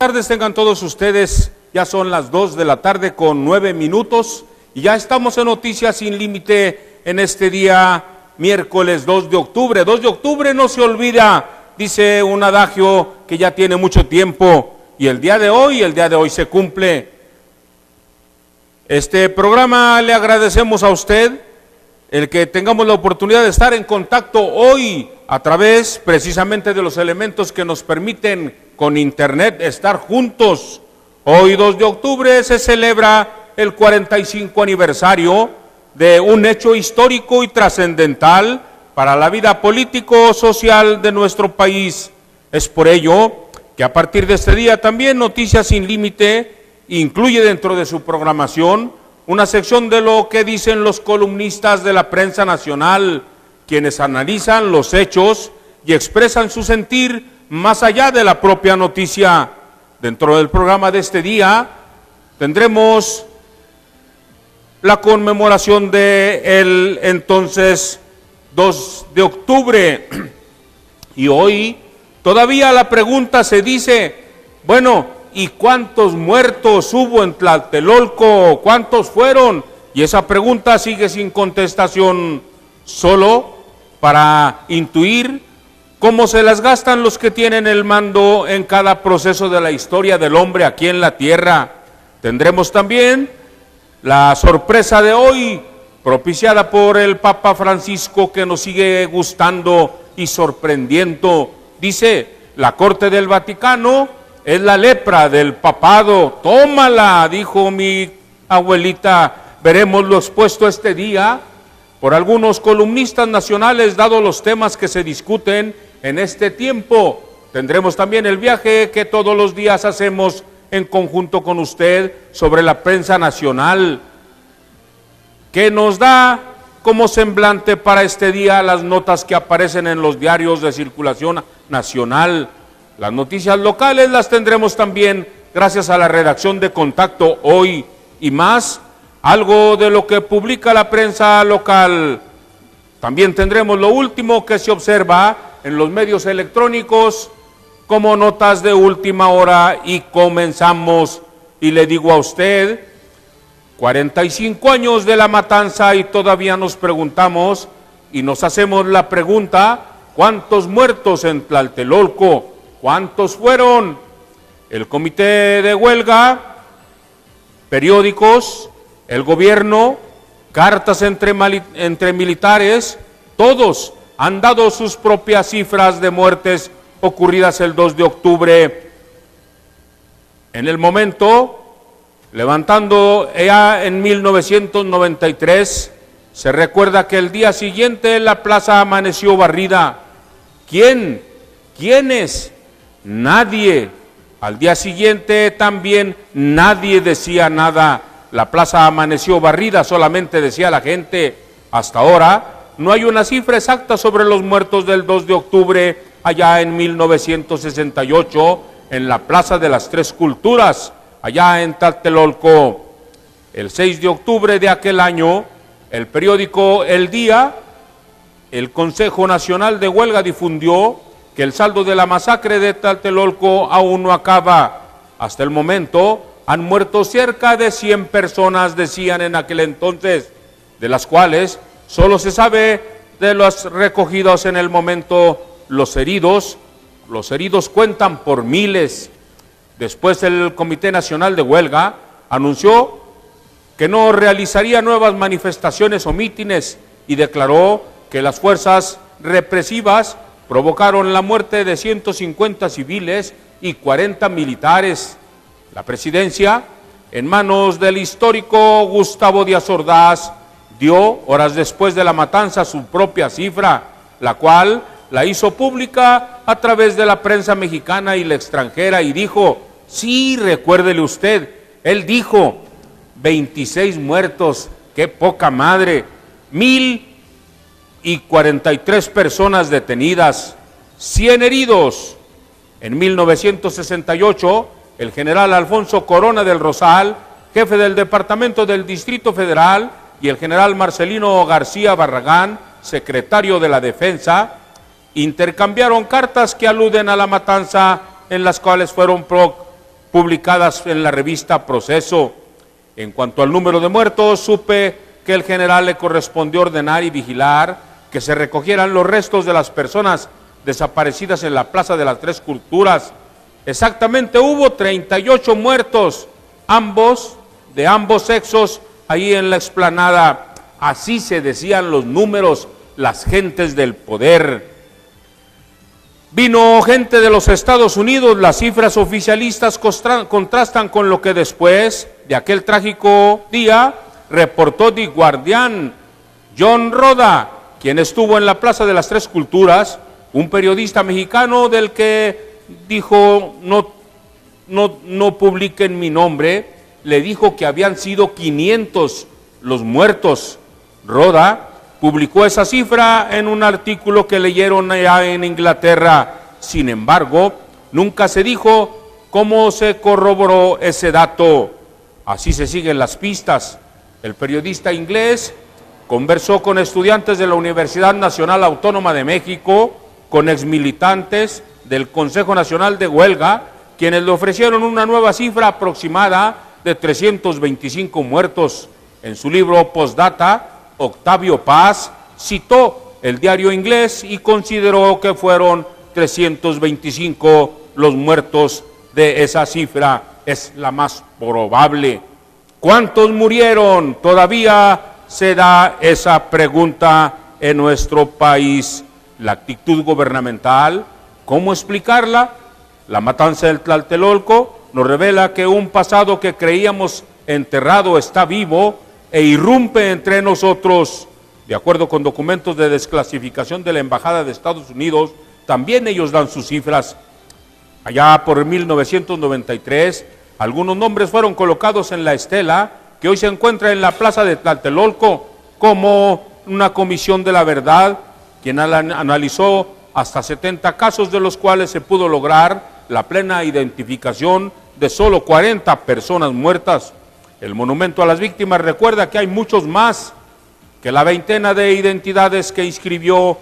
tardes tengan todos ustedes. Ya son las 2 de la tarde con 9 minutos y ya estamos en Noticias Sin Límite en este día miércoles 2 de octubre. 2 de octubre no se olvida, dice un adagio que ya tiene mucho tiempo, y el día de hoy se cumple. Este programa le agradecemos a usted el que tengamos la oportunidad de estar en contacto hoy a través precisamente de los elementos que nos permiten con internet estar juntos. Hoy 2 de octubre se celebra el 45 aniversario de un hecho histórico y trascendental para la vida político-social de nuestro país. Es por ello que a partir de este día también Noticias Sin Límite incluye dentro de su programación una sección de lo que dicen los columnistas de la prensa nacional, quienes analizan los hechos y expresan su sentir más allá de la propia noticia. Dentro del programa de este día tendremos la conmemoración del entonces 2 de octubre. Y hoy todavía la pregunta se dice, bueno, ¿y cuántos muertos hubo en Tlatelolco? ¿Cuántos fueron? Y esa pregunta sigue sin contestación, solo para intuir cómo se las gastan los que tienen el mando en cada proceso de la historia del hombre aquí en la tierra. Tendremos también la sorpresa de hoy, propiciada por el Papa Francisco, que nos sigue gustando y sorprendiendo. Dice, la Corte del Vaticano es la lepra del papado. Tómala, dijo mi abuelita. Veremos lo expuesto este día por algunos columnistas nacionales, dado los temas que se discuten en este tiempo. Tendremos también el viaje que todos los días hacemos en conjunto con usted sobre la prensa nacional, que nos da como semblante para este día las notas que aparecen en los diarios de circulación nacional. Las noticias locales las tendremos también gracias a la redacción de Contacto Hoy y más, algo de lo que publica la prensa local. También tendremos lo último que se observa en los medios electrónicos como notas de última hora y comenzamos. Y le digo a usted, 45 años de la matanza y todavía nos preguntamos y nos hacemos la pregunta, ¿cuántos muertos en Tlatelolco? ¿Cuántos fueron? El comité de huelga, periódicos, el gobierno, cartas entre militares, todos han dado sus propias cifras de muertes ocurridas el 2 de octubre. En el momento, levantando ya en 1993, se recuerda que el día siguiente la plaza amaneció barrida. ¿Quiénes? Nadie. Al día siguiente también nadie decía nada. La plaza amaneció barrida, solamente decía la gente. Hasta ahora no hay una cifra exacta sobre los muertos del 2 de octubre allá en 1968 en la Plaza de las Tres Culturas, allá en Tlatelolco. El 6 de octubre de aquel año, el periódico El Día, el Consejo Nacional de Huelga difundió que el saldo de la masacre de Tlatelolco aún no acaba. Hasta el momento han muerto cerca de 100 personas, decían en aquel entonces, de las cuales solo se sabe de los recogidos en el momento. Los heridos cuentan por miles. Después el Comité Nacional de Huelga anunció que no realizaría nuevas manifestaciones o mítines y declaró que las fuerzas represivas provocaron la muerte de 150 civiles y 40 militares. La presidencia, en manos del histórico Gustavo Díaz Ordaz, dio, horas después de la matanza, su propia cifra, la cual la hizo pública a través de la prensa mexicana y la extranjera y dijo, sí, recuérdele usted, él dijo, 26 muertos, qué poca madre, 1,043 personas detenidas, 100 heridos. En 1968, el general Alfonso Corona del Rosal, jefe del Departamento del Distrito Federal, y el general Marcelino García Barragán, secretario de la Defensa, intercambiaron cartas que aluden a la matanza, en las cuales fueron publicadas en la revista Proceso. En cuanto al número de muertos, supe que el general le correspondió ordenar y vigilar que se recogieran los restos de las personas desaparecidas en la Plaza de las Tres Culturas. Exactamente hubo 38 muertos, de ambos sexos, ahí en la explanada. Así se decían los números, las gentes del poder. Vino gente de los Estados Unidos, las cifras oficialistas contrastan con lo que después de aquel trágico día reportó The Guardian. John Roda, quien estuvo en la Plaza de las Tres Culturas, un periodista mexicano del que dijo no publiquen mi nombre, le dijo que habían sido 500 los muertos. Roda publicó esa cifra en un artículo que leyeron allá en Inglaterra. Sin embargo, nunca se dijo cómo se corroboró ese dato. Así se siguen las pistas. El periodista inglés conversó con estudiantes de la Universidad Nacional Autónoma de México, con exmilitantes del Consejo Nacional de Huelga, quienes le ofrecieron una nueva cifra aproximada de 325 muertos. En su libro Postdata, Octavio Paz citó el diario inglés y consideró que fueron 325 los muertos de esa cifra. Es la más probable. ¿Cuántos murieron? Todavía se da esa pregunta en nuestro país. La actitud gubernamental, ¿cómo explicarla? La matanza del Tlatelolco nos revela que un pasado que creíamos enterrado está vivo e irrumpe entre nosotros. De acuerdo con documentos de desclasificación de la Embajada de Estados Unidos, también ellos dan sus cifras. Allá por 1993, algunos nombres fueron colocados en la estela que hoy se encuentra en la plaza de Tlatelolco, como una comisión de la verdad, quien analizó hasta 70 casos, de los cuales se pudo lograr la plena identificación de solo 40 personas muertas. El monumento a las víctimas recuerda que hay muchos más que la veintena de identidades que inscribió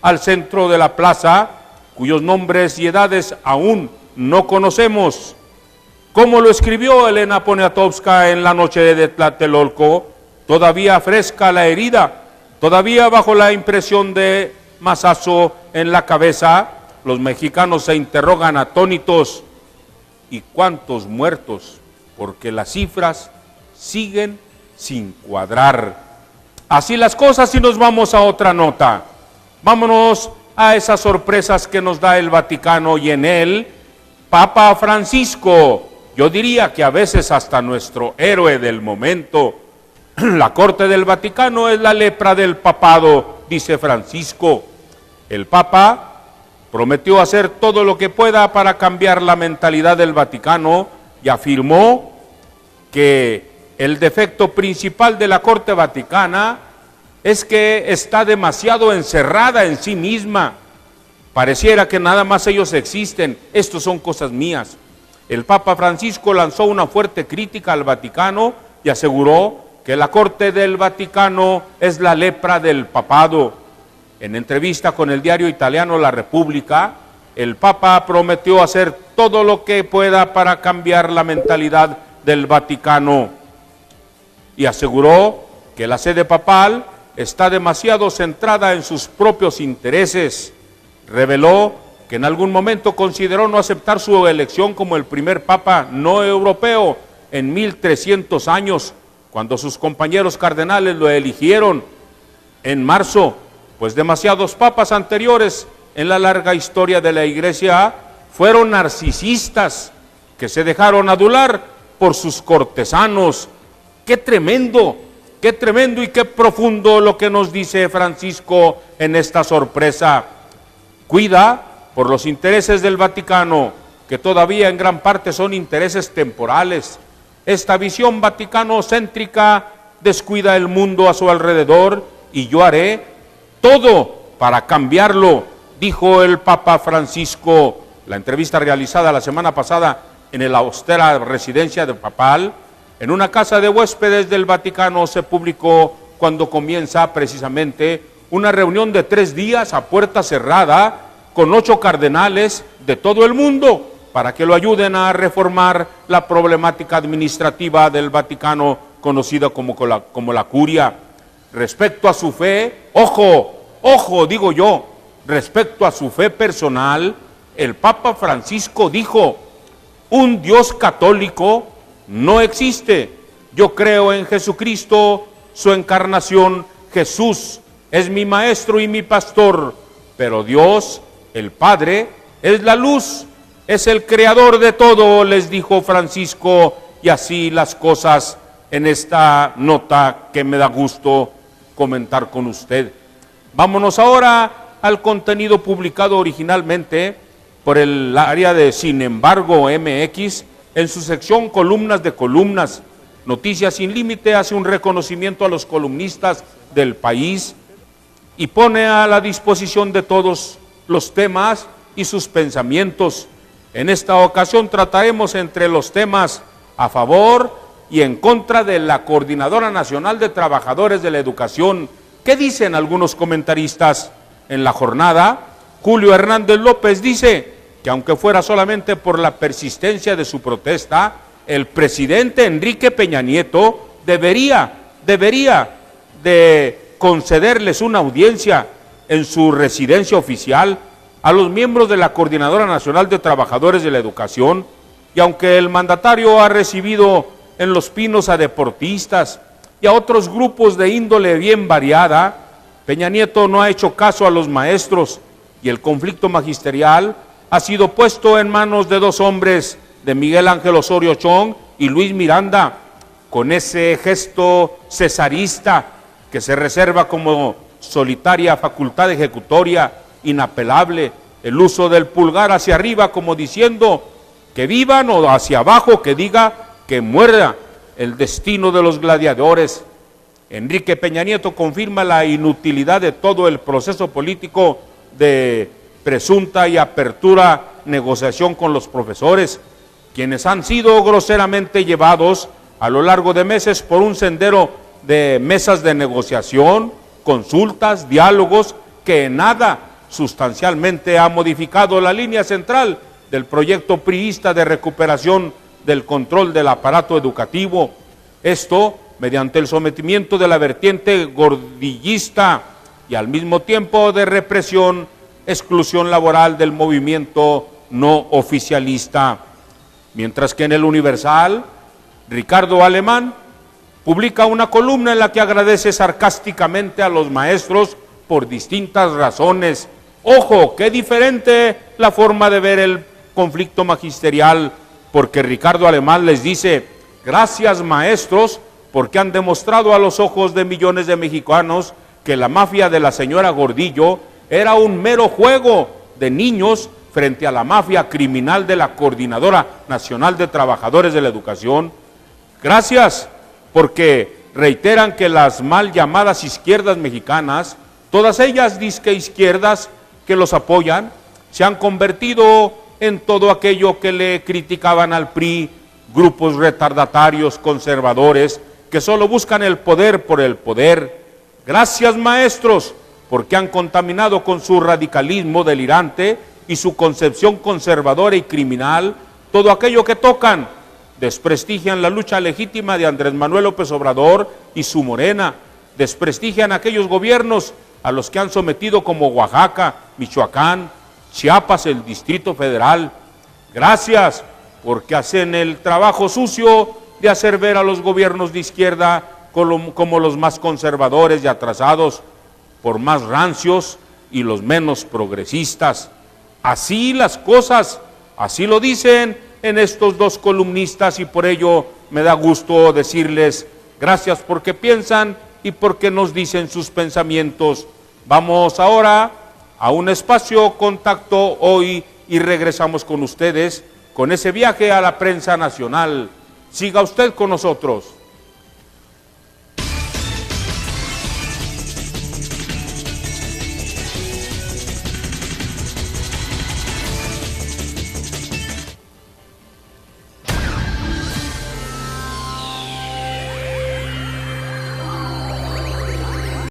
al centro de la plaza, cuyos nombres y edades aún no conocemos. Como lo escribió Elena Poniatowska en la noche de Tlatelolco, todavía fresca la herida, todavía bajo la impresión de mazazo en la cabeza, los mexicanos se interrogan atónitos: ¿y cuántos muertos? Porque las cifras siguen sin cuadrar. Así las cosas, y nos vamos a otra nota. Vámonos a esas sorpresas que nos da el Vaticano y en él Papa Francisco. Yo diría que a veces hasta nuestro héroe del momento. La corte del Vaticano es la lepra del papado, dice Francisco. El Papa prometió hacer todo lo que pueda para cambiar la mentalidad del Vaticano y afirmó que el defecto principal de la Corte Vaticana es que está demasiado encerrada en sí misma. Pareciera que nada más ellos existen. Estos son cosas mías. El Papa Francisco lanzó una fuerte crítica al Vaticano y aseguró que la Corte del Vaticano es la lepra del papado. En entrevista con el diario italiano La Repubblica, el Papa prometió hacer todo lo que pueda para cambiar la mentalidad del Vaticano y aseguró que la sede papal está demasiado centrada en sus propios intereses. Reveló que en algún momento consideró no aceptar su elección como el primer papa no europeo en 1300 años, cuando sus compañeros cardenales lo eligieron en marzo, pues demasiados papas anteriores en la larga historia de la Iglesia fueron narcisistas que se dejaron adular por sus cortesanos. ¡Qué tremendo y qué profundo lo que nos dice Francisco en esta sorpresa! Cuida por los intereses del Vaticano, que todavía en gran parte son intereses temporales. Esta visión vaticano-céntrica descuida el mundo a su alrededor y yo haré todo para cambiarlo, dijo el Papa Francisco. La entrevista realizada la semana pasada en la austera residencia de papal, en una casa de huéspedes del Vaticano, se publicó cuando comienza precisamente una reunión de 3 días a puerta cerrada con 8 cardenales de todo el mundo para que lo ayuden a reformar la problemática administrativa del Vaticano, conocida como la curia. Respecto a su fe, ojo, digo yo, respecto a su fe personal, el Papa Francisco dijo: un Dios católico no existe. Yo creo en Jesucristo, su encarnación. Jesús es mi maestro y mi pastor, pero Dios, el Padre, es la luz, es el creador de todo, les dijo Francisco, y así las cosas en esta nota que me da gusto comentar con usted. Vámonos ahora al contenido publicado originalmente por el área de Sin embargo MX, en su sección Columnas de Columnas. Noticias Sin Límite hace un reconocimiento a los columnistas del país y pone a la disposición de todos los temas y sus pensamientos. En esta ocasión trataremos entre los temas a favor y en contra de la Coordinadora Nacional de Trabajadores de la Educación. ¿Qué dicen algunos comentaristas en la jornada? Julio Hernández López dice que aunque fuera solamente por la persistencia de su protesta, el presidente Enrique Peña Nieto debería de concederles una audiencia en su residencia oficial a los miembros de la Coordinadora Nacional de Trabajadores de la Educación. Y aunque el mandatario ha recibido en Los Pinos a deportistas y a otros grupos de índole bien variada, Peña Nieto no ha hecho caso a los maestros y el conflicto magisterial ha sido puesto en manos de dos hombres, de Miguel Ángel Osorio Chong y Luis Miranda, con ese gesto cesarista que se reserva como solitaria facultad ejecutoria inapelable, el uso del pulgar hacia arriba como diciendo que vivan, o hacia abajo que diga que muera, el destino de los gladiadores. Enrique Peña Nieto confirma la inutilidad de todo el proceso político de presunta y apertura negociación con los profesores, quienes han sido groseramente llevados a lo largo de meses por un sendero de mesas de negociación, consultas, diálogos, que en nada sustancialmente ha modificado la línea central del proyecto priista de recuperación del control del aparato educativo. Esto mediante el sometimiento de la vertiente gordillista y al mismo tiempo de represión, exclusión laboral del movimiento no oficialista. Mientras que en el Universal, Ricardo Alemán publica una columna en la que agradece sarcásticamente a los maestros por distintas razones. Ojo, qué diferente la forma de ver el conflicto magisterial, porque Ricardo Alemán les dice: gracias maestros, porque han demostrado a los ojos de millones de mexicanos que la mafia de la señora Gordillo era un mero juego de niños frente a la mafia criminal de la Coordinadora Nacional de Trabajadores de la Educación. Gracias, porque reiteran que las mal llamadas izquierdas mexicanas, todas ellas disque izquierdas que los apoyan, se han convertido en todo aquello que le criticaban al PRI, grupos retardatarios, conservadores, que solo buscan el poder por el poder. Gracias maestros, porque han contaminado con su radicalismo delirante y su concepción conservadora y criminal todo aquello que tocan. Desprestigian la lucha legítima de Andrés Manuel López Obrador y su Morena, desprestigian aquellos gobiernos a los que han sometido como Oaxaca, Michoacán, Chiapas, el Distrito Federal. Gracias, porque hacen el trabajo sucio de hacer ver a los gobiernos de izquierda como los más conservadores y atrasados, por más rancios y los menos progresistas. Así las cosas, así lo dicen en estos dos columnistas, y por ello me da gusto decirles gracias porque piensan y porque nos dicen sus pensamientos. Vamos ahora a un espacio Contacto Hoy y regresamos con ustedes con ese viaje a la prensa nacional. Siga usted con nosotros.